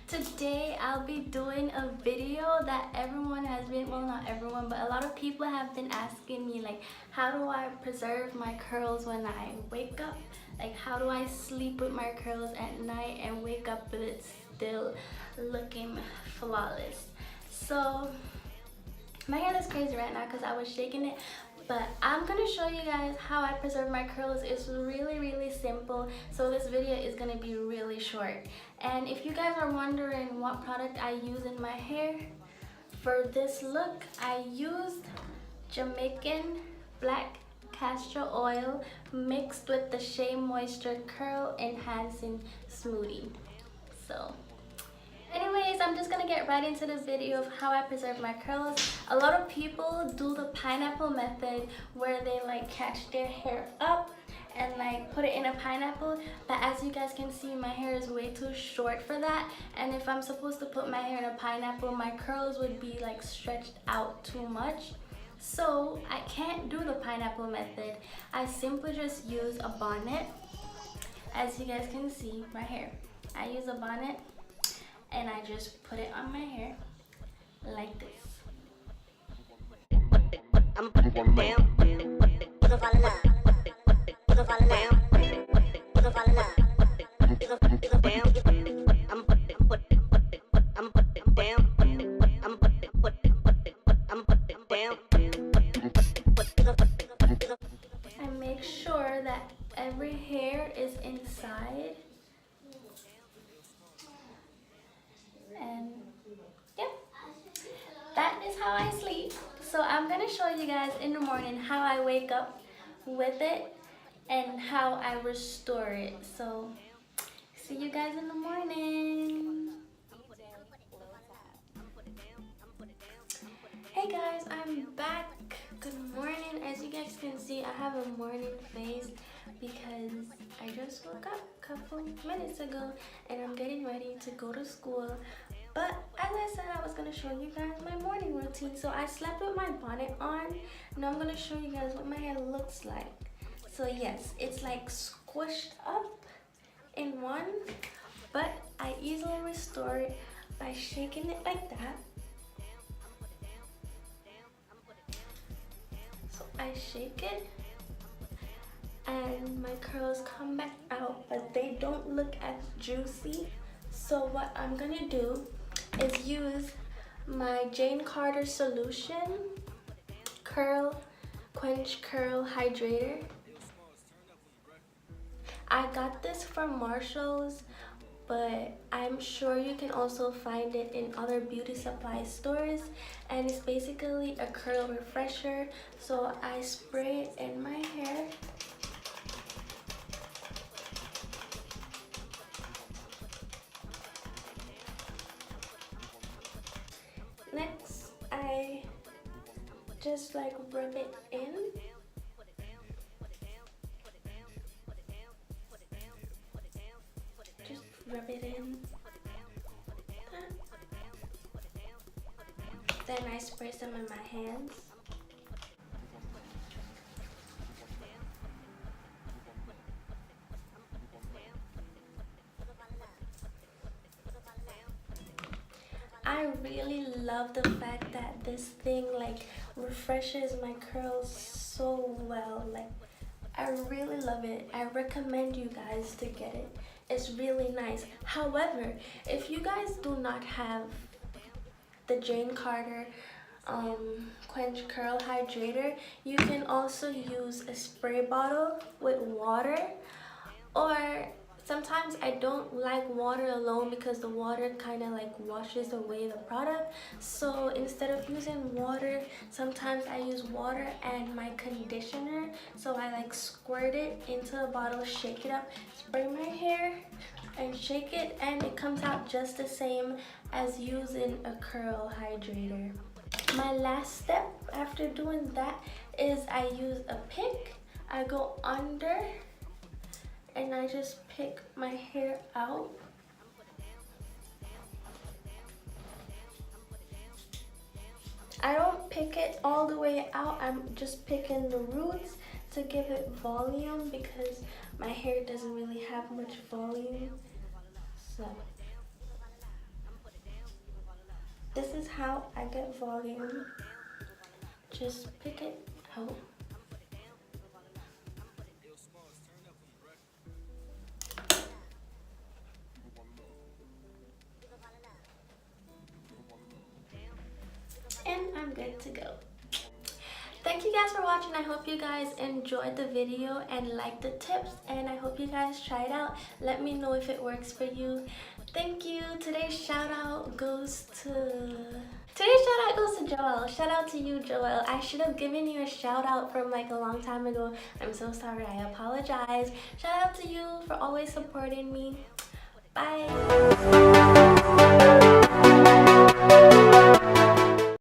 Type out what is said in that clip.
Today I'll be doing a video that everyone has been, well, not everyone, but a lot of people have been asking me, like, how do I preserve my curls when I wake up? Like, how do I sleep with my curls at night and wake up with it still looking flawless? So my hair looks crazy right now because I was shaking it, but I'm gonna show you guys how I preserve my curls. It's really simple, so this video is gonna be really short. And if you guys are wondering what product I use in my hair for this look, I used Jamaican black castor oil mixed with the Shea Moisture Curl Enhancing Smoothie. So anyways, I'm just gonna get right into the video of how I preserve my curls. A lot of people do the pineapple method where they like catch their hair up and like put it in a pineapple, but as you guys can see, my hair is way too short for that, and if I'm supposed to put my hair in a pineapple, my curls would be like stretched out too much. So I can't do the pineapple method. I simply just use a bonnet. As you guys can see, my hair, I use a bonnet and I just put it on my hair like this. I make sure that every hair is inside. And yep, that is how I sleep. So I'm gonna show you guys in the morning how I wake up with it and how I restore it. So see you guys in the morning. Hey guys, I'm back. Good morning. As you guys can see, I have a morning face because I just woke up a couple minutes ago and I'm getting ready to go to school. But as I said, I was going to show you guys my morning routine. So I slept with my bonnet on. Now I'm going to show you guys what my hair looks like. So yes, it's like squished up in one, but I easily restore it by shaking it like that. So I shake it and my curls come back out, but they don't look as juicy. So what I'm gonna do is use my Jane Carter Solution Quench Curl Hydrator. I got this from Marshall's, but I'm sure you can also find it in other beauty supply stores, and it's basically a curl refresher. So I spray it in my hair. Next, I just like rub it in. Just rub it in. Then I spray some in my hands. I really love the fact that this thing like refreshes my curls so well. Like, I really love it. I recommend you guys to get it. It's really nice. However, if you guys do not have the Jane Carter Quench Curl Hydrator, you can also use a spray bottle with water, or sometimes I don't like water alone because the water kind of like washes away the product. So instead of using water, sometimes I use water and my conditioner. So I like squirt it into a bottle, shake it up, spray my hair and shake it, and it comes out just the same as using a curl hydrator. My last step after doing that is I use a pick. I go under and I just pick my hair out. I don't pick it all the way out. I'm just picking the roots to give it volume because my hair doesn't really have much volume. So how I get volume. Just pick it out. And I'm good to go. Thank you guys for watching. I hope you guys enjoyed the video and liked the tips, and I hope you guys try it out. Let me know if it works for you. Thank you. Today's shout out goes to Joel. Shout out to you, Joel. I should have given you a shout out from like a long time ago. I'm so sorry. I apologize. Shout out to you for always supporting me. Bye.